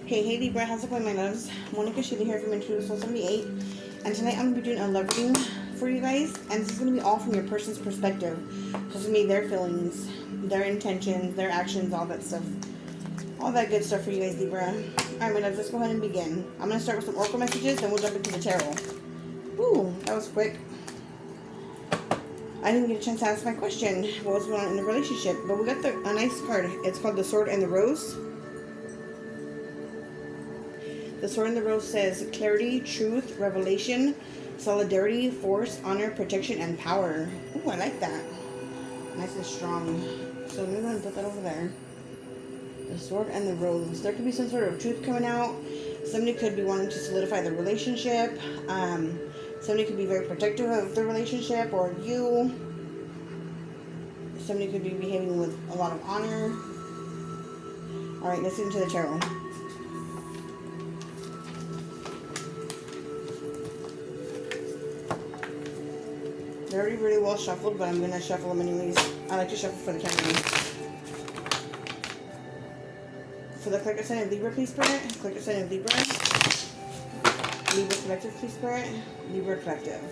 Hey Libra, how's it going, my loves? Monica Sheila here from Intuitive Soul 78, and tonight I'm going to be doing a love reading for you guys, and this is going to be all from your person's perspective. So it's going to be their feelings, their intentions, their actions, all that stuff. All that good stuff for you guys, Libra. Alright, my loves, let's go ahead and begin. I'm going to start with some oracle messages, then we'll jump into the tarot. Ooh, that was quick. I didn't get a chance to ask my question, what was going on in the relationship, but we got a nice card. It's called the Sword and the Rose. The Sword and the Rose says clarity, truth, revelation, solidarity, force, honor, protection, and power. Ooh, I like that. Nice and strong. So I'm going to put that over there. The Sword and the Rose. There could be some sort of truth coming out. Somebody could be wanting to solidify the relationship. Somebody could be very protective of the relationship or you. Somebody could be behaving with a lot of honor. Alright, let's get into the tarot. They're already really well shuffled, but I'm going to shuffle them anyways. I like to shuffle for the camera. For the collective sign of Libra, please, Spirit. Collective sign of Libra. Libra Collective, please, Spirit. Libra Collective.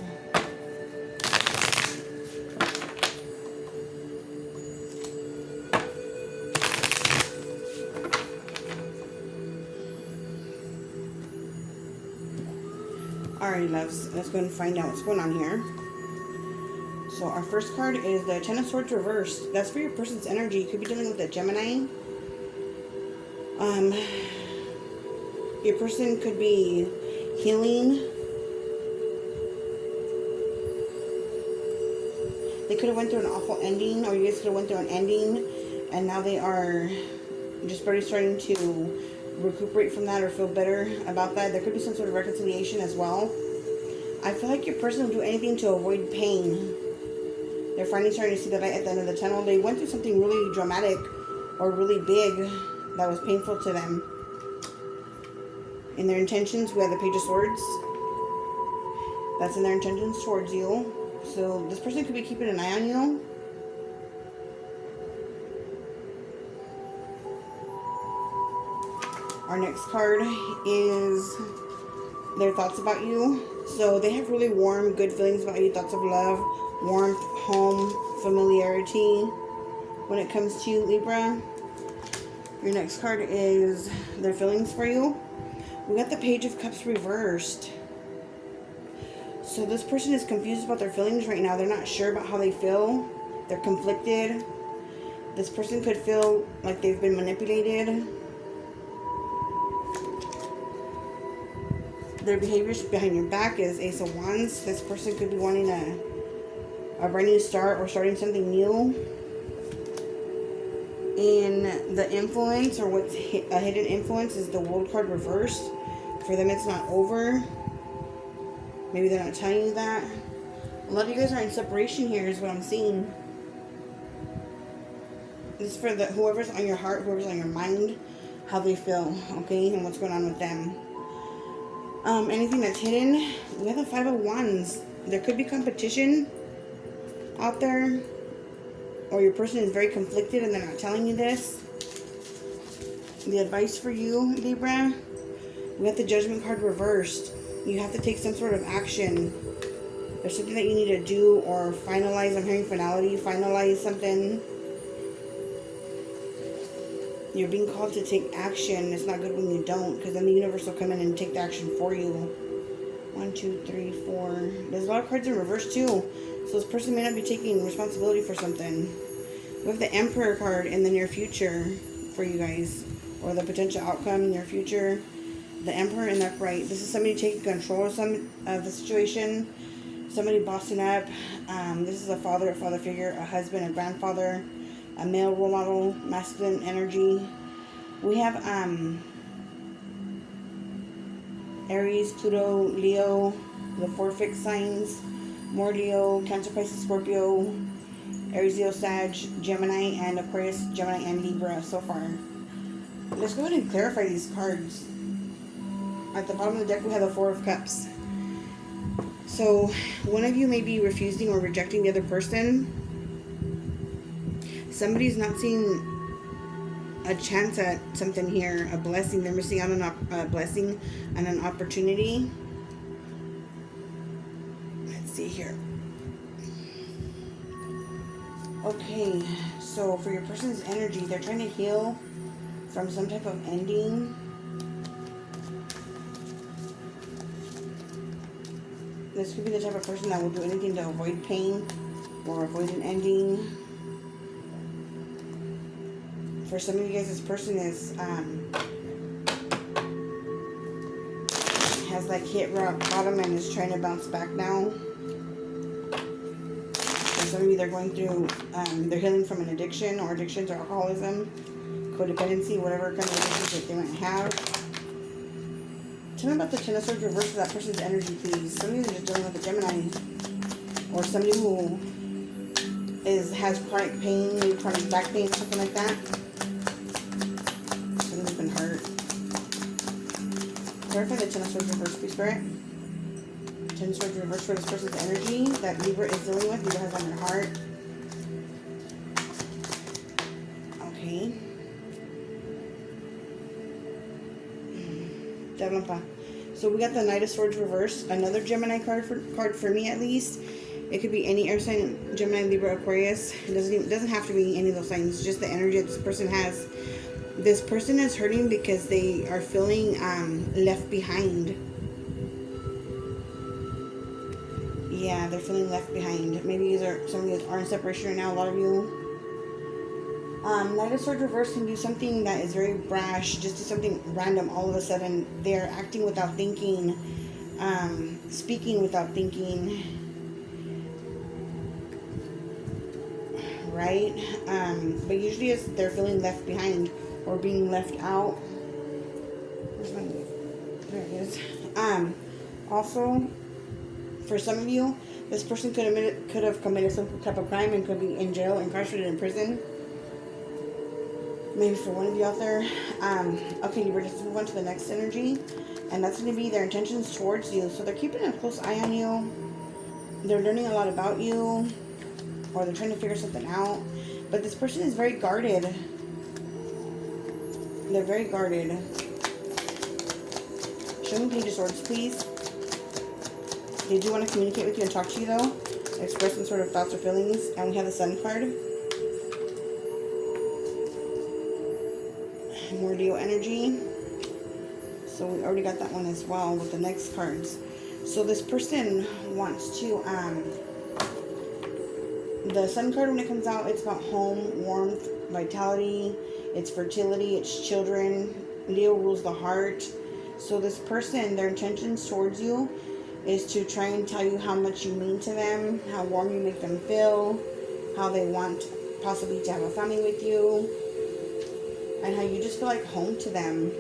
Alrighty, loves. Let's go and find out what's going on here. So our first card is the Ten of Swords reversed. That's for your person's energy. You could be dealing with a Gemini. Your person could be healing. They could have went through an awful ending, or you guys could have went through an ending, and now they are just barely starting to recuperate from that or feel better about that. There could be some sort of reconciliation as well. I feel like your person will do anything to avoid pain. They're finally starting to see the light at the end of the tunnel. They went through something really dramatic or really big that was painful to them. In their intentions, we have the Page of Swords. That's in their intentions towards you. So this person could be keeping an eye on you. Our next card is their thoughts about you. So they have really warm, good feelings about you. Thoughts of love, warmth, home, familiarity when it comes to you, Libra. Your next card is their feelings for you. We got the Page of Cups reversed. So this person is confused about their feelings right now. They're not sure about how they feel. They're conflicted. This person could feel like they've been manipulated. Their behaviors behind your back is Ace of Wands. This person could be wanting a brand new start or starting something new. In the influence, or what's a hidden influence, is the World card reversed. For them, it's not over. Maybe they're not telling you that. A lot of you guys are in separation here is what I'm seeing. This is for whoever's on your heart, whoever's on your mind, how they feel, okay, and what's going on with them. Anything that's hidden, we have the Five of Wands. There could be competition out there, or your person is very conflicted and they're not telling you this. The advice for you, Libra, we have the Judgment card reversed. You have to take some sort of action. There's something that you need to do or finalize. I'm hearing finality, finalize something. You're being called to take action. It's not good when you don't, because then the universe will come in and take the action for you. 1, 2, 3, 4. There's a lot of cards in reverse too. So this person may not be taking responsibility for something. We have the Emperor card in the near future for you guys, or the potential outcome in your future. The Emperor in the upright. This is somebody taking control of the situation. Somebody bossing up. This is a father figure, a husband, a grandfather, a male role model, masculine energy. We have Aries, Pluto, Leo, the 4 fixed signs. More Leo, Cancer, Pisces, Scorpio, Aries, Leo, Sag, Gemini, and Aquarius, Gemini, and Libra so far. Let's go ahead and clarify these cards. At the bottom of the deck, we have the Four of Cups. So, one of you may be refusing or rejecting the other person. Somebody's not seeing a chance at something here, a blessing. They're missing out on a blessing and an opportunity. Let's see here. Okay, so for your person's energy, they're trying to heal from some type of ending. This could be the type of person that will do anything to avoid pain or avoid an ending. For some of you guys, this person is has like hit rock bottom and is trying to bounce back now. For some of you, they're going through, they're healing from an addiction or addictions or alcoholism, codependency, whatever kind of addictions that they might have. Tell me about the Ten of Swords reverse of that person's energy, please. Some of you are just dealing with a Gemini or somebody who has chronic pain, maybe chronic back pain, something like that. Somebody's been hurt. Clarify the Ten of Swords reverse, please, Spirit. Ten of Swords reverse for this person's energy that Libra is dealing with. Libra has on their heart. Okay. So we got the Knight of Swords reversed. Another Gemini card for me, at least. It could be any air sign, Gemini, Libra, Aquarius. It doesn't have to be any of those signs. It's just the energy that this person has. This person is hurting because they are feeling left behind. Yeah, they're feeling left behind. Maybe some of you are in separation right now. A lot of you. Knight of Swords reverse can do something that is very brash, just do something random all of a sudden. They're acting without thinking, speaking without thinking, right? But usually they're feeling left behind or being left out. Where's my, there it is. Also, for some of you, this person could have committed some type of crime and could be in jail, incarcerated in prison. Maybe for one of you out there. Okay, we're just move on to the next energy. And that's going to be their intentions towards you. So they're keeping a close eye on you. They're learning a lot about you. Or they're trying to figure something out. But this person is very guarded. They're very guarded. Show me Page of Swords, please. They do want to communicate with you and talk to you, though. Express some sort of thoughts or feelings. And we have the Sun card. More Leo energy. So we already got that one as well with the next cards. So this person wants to the Sun card, when it comes out, it's about home, warmth, vitality, it's fertility, it's children. Leo rules the heart. So this person, their intentions towards you is to try and tell you how much you mean to them, how warm you make them feel, how they want possibly to have a family with you, and how you just feel like home to them.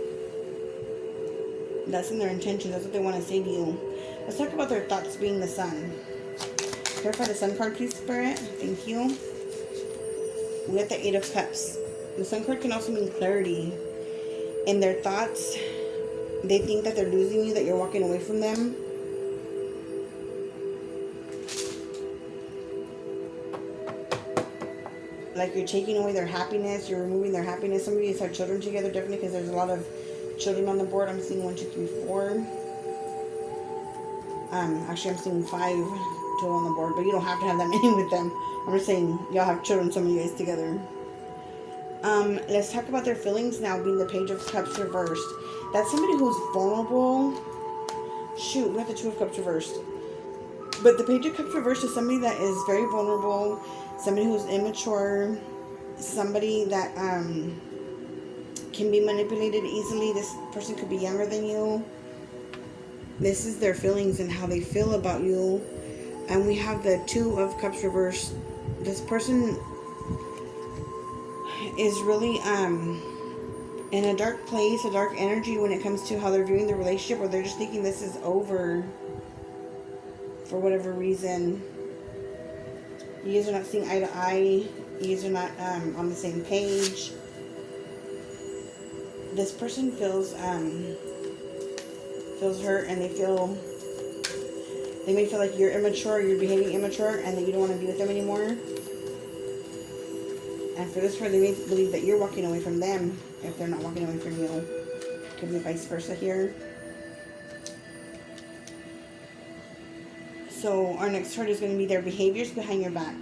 That's in their intention. That's what they want to say to you. Let's talk about their thoughts being the Sun. Clarify the Sun card, please, Spirit. Thank you. We have the Eight of Cups. The Sun card can also mean clarity. In their thoughts, they think that they're losing you, that you're walking away from them. Like you're taking away their happiness, you're removing their happiness. Some of you have children together, definitely, because there's a lot of children on the board. I'm seeing 1, 2, 3, 4. Actually, I'm seeing 5 total on the board, but you don't have to have that many with them. I'm just saying, y'all have children, some of you guys together. Let's talk about their feelings now, being the Page of Cups reversed. That's somebody who's vulnerable. Shoot, we have the Two of Cups reversed. But the Page of Cups reversed is somebody that is very vulnerable, somebody who's immature, somebody that can be manipulated easily. This person could be younger than you. This is their feelings and how they feel about you. And we have the Two of Cups reversed. This person is really in a dark place, a dark energy when it comes to how they're viewing the relationship, or they're just thinking this is over for whatever reason. You guys are not seeing eye to eye. You guys are not on the same page. This person feels hurt, and they may feel like you're immature, you're behaving immature, and that you don't want to be with them anymore. And for this card, they may believe that you're walking away from them if they're not walking away from you. Could be vice versa here. So our next card is going to be their behaviors behind your back.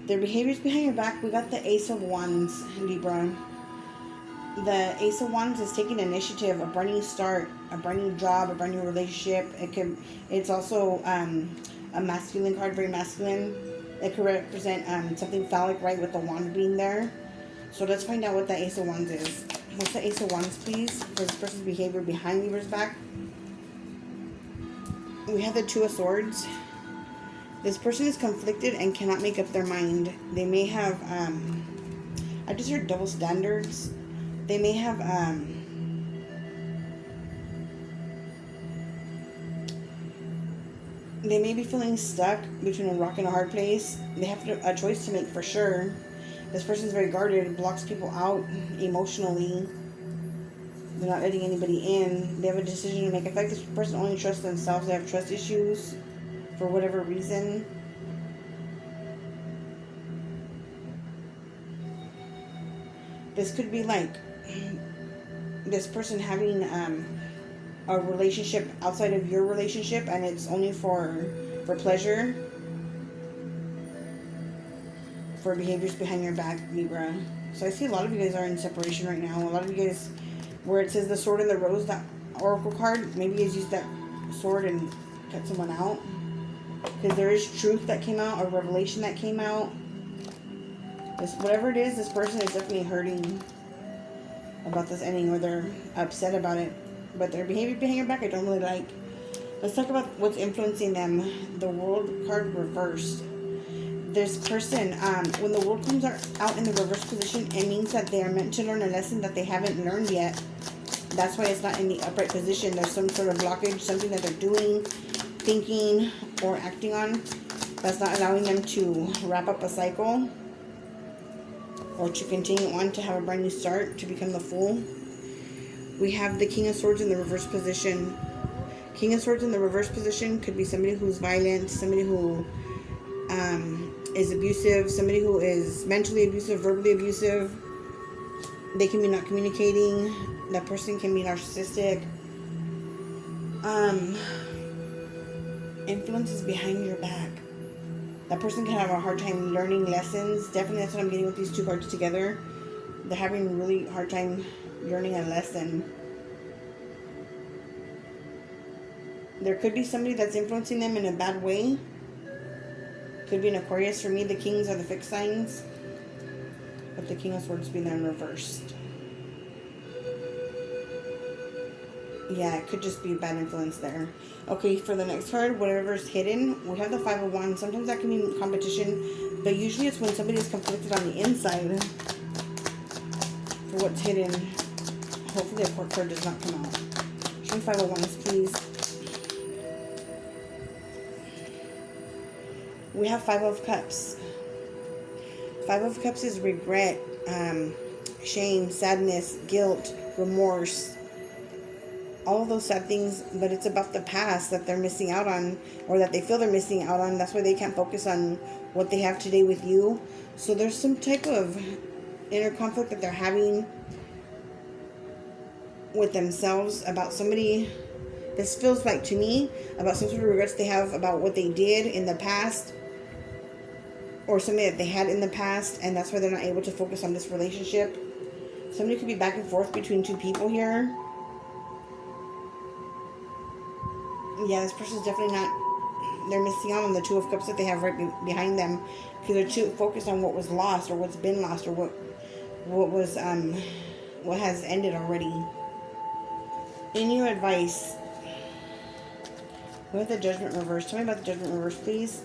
Their behaviors behind your back, we got the Ace of Wands, Libra. The Ace of Wands is taking initiative, a brand new start, a brand new job, a brand new relationship. It's also a masculine card, very masculine. It could represent something phallic, right, with the wand being there. So let's find out what the Ace of Wands is. What's the Ace of Wands, please, for this person's behavior behind Libra's back? We have the Two of Swords. This person is conflicted and cannot make up their mind. They may have, I just heard double standards. They may have, they may be feeling stuck between a rock and a hard place. They have a choice to make for sure. This person is very guarded, blocks people out emotionally. They're not letting anybody in. They have a decision to make. In fact, this person only trusts themselves. They have trust issues for whatever reason. This could be like this person having a relationship outside of your relationship, and it's only for pleasure, for behaviors behind your back, Libra. So I see a lot of you guys are in separation right now. A lot of you guys, where it says the Sword and the Rose, that oracle card, maybe you guys used that sword and cut someone out, because there is truth that came out, or revelation that came out. Whatever it is, this person is definitely hurting about this ending, or they're upset about it. But their behavior behind your back, I don't really like. Let's talk about what's influencing them. The World card reversed. This person, when the World comes out in the reverse position, it means that they are meant to learn a lesson that they haven't learned yet. That's why it's not in the upright position. There's some sort of blockage, something that they're doing, thinking, or acting on that's not allowing them to wrap up a cycle, or to continue on to have a brand new start, to become the Fool. We have the King of Swords in the reverse position. King of Swords in the reverse position could be somebody who's violent, somebody who is abusive, somebody who is mentally abusive, verbally abusive. They can be not communicating. That person can be narcissistic. Influences behind your back. That person can have a hard time learning lessons. Definitely, that's what I'm getting with these two cards together. They're having a really hard time learning a lesson. There could be somebody that's influencing them in a bad way. Could be an Aquarius. For me, the Kings are the fixed signs, but the King of Swords being there in reversed. Yeah, it could just be a bad influence there. Okay, for the next card, whatever's hidden, we have the Five of Wands. Sometimes that can mean competition, but usually it's when somebody is conflicted on the inside for what's hidden. Hopefully a court card does not come out. Show me Five of Wands, please. We have Five of Cups. Five of Cups is regret, shame, sadness, guilt, remorse. All of those sad things, but it's about the past that they're missing out on, or that they feel they're missing out on. That's why they can't focus on what they have today with you. So there's some type of inner conflict that they're having with themselves about somebody. This feels like, to me, about some sort of regrets they have about what they did in the past, or something that they had in the past, and that's why they're not able to focus on this relationship. Somebody could be back and forth between two people here. Yeah, this person's definitely not, they're missing out on the Two of Cups that they have right behind them, because they're too focused on what was lost, or what's been lost, or what has ended already. In your advice, we have the Judgment reverse. Tell me about the Judgment reverse, please.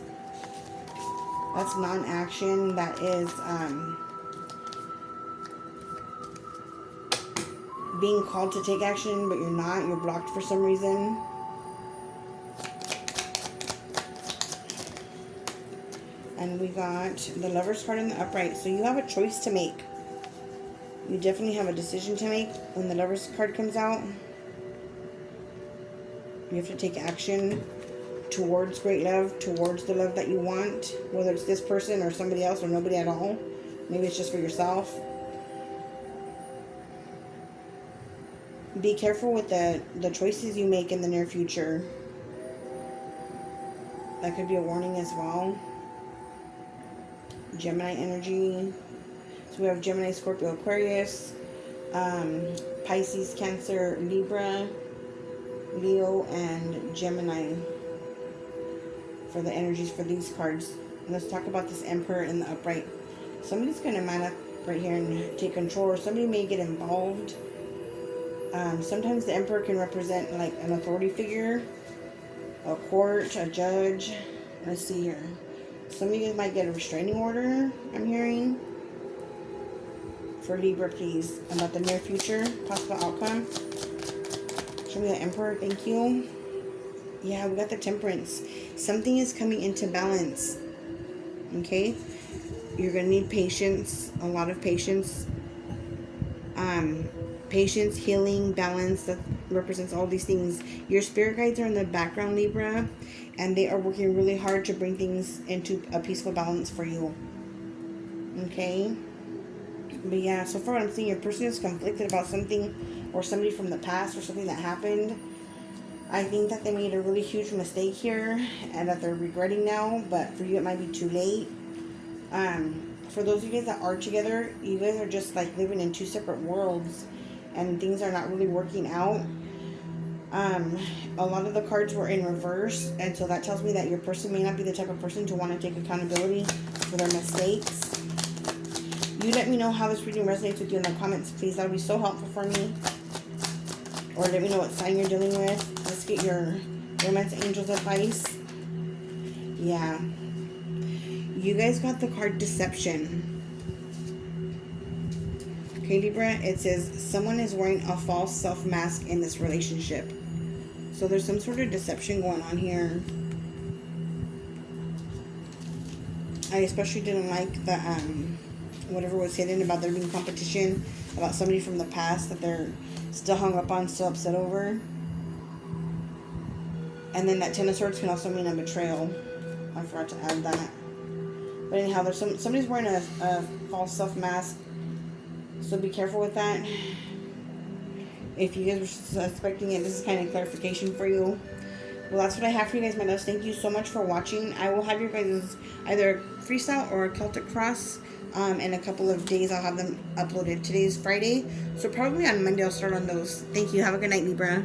That's non-action. That is being called to take action, but you're not. You're blocked for some reason. And we got the Lover's card in the upright. So you have a choice to make. You definitely have a decision to make when the Lover's card comes out. You have to take action towards great love, towards the love that you want, whether it's this person or somebody else or nobody at all. Maybe it's just for yourself. Be careful with the choices you make in the near future. That could be a warning as well. Gemini energy. So we have Gemini, Scorpio, Aquarius, Pisces, Cancer, Libra, Leo, and Gemini for the energies for these cards. And let's talk about this Emperor in the upright. Somebody's going to man up right here and take control, or somebody may get involved. Sometimes the Emperor can represent like an authority figure, a court, a judge. Let's see here. Some of you might get a restraining order, I'm hearing. For Libra, please. About the near future, possible outcome. Show me the Emperor, thank you. Yeah, we got the Temperance. Something is coming into balance. Okay? You're going to need patience, a lot of patience. Patience, healing, balance, that represents all these things. Your spirit guides are in the background, Libra, and they are working really hard to bring things into a peaceful balance for you. Okay? But yeah, so far what I'm seeing, your person is conflicted about something or somebody from the past or something that happened. I think that they made a really huge mistake here and that they're regretting now, but for you it might be too late. For those of you guys that are together, you guys are just like living in two separate worlds and things are not really working out. A lot of the cards were in reverse, and so that tells me that your person may not be the type of person to want to take accountability for their mistakes. You let me know how this reading resonates with you in the comments, please. That would be so helpful for me. Or let me know what sign you're dealing with. Let's get your romance angel's advice. Yeah. You guys got the card Deception. Okay, Libra, it says someone is wearing a false self-mask in this relationship. So there's some sort of deception going on here. I especially didn't like the, whatever was hidden about there being competition, about somebody from the past that they're still hung up on, still upset over. And then that Ten of Swords can also mean a betrayal. I forgot to add that. But anyhow, there's somebody's wearing a false self-mask. So be careful with that. If you guys were suspecting it, this is kind of clarification for you. Well, that's what I have for you guys, my loves. Thank you so much for watching. I will have your guys either freestyle or a Celtic cross. In a couple of days, I'll have them uploaded. Today is Friday, so probably on Monday I'll start on those. Thank you. Have a good night, Libra.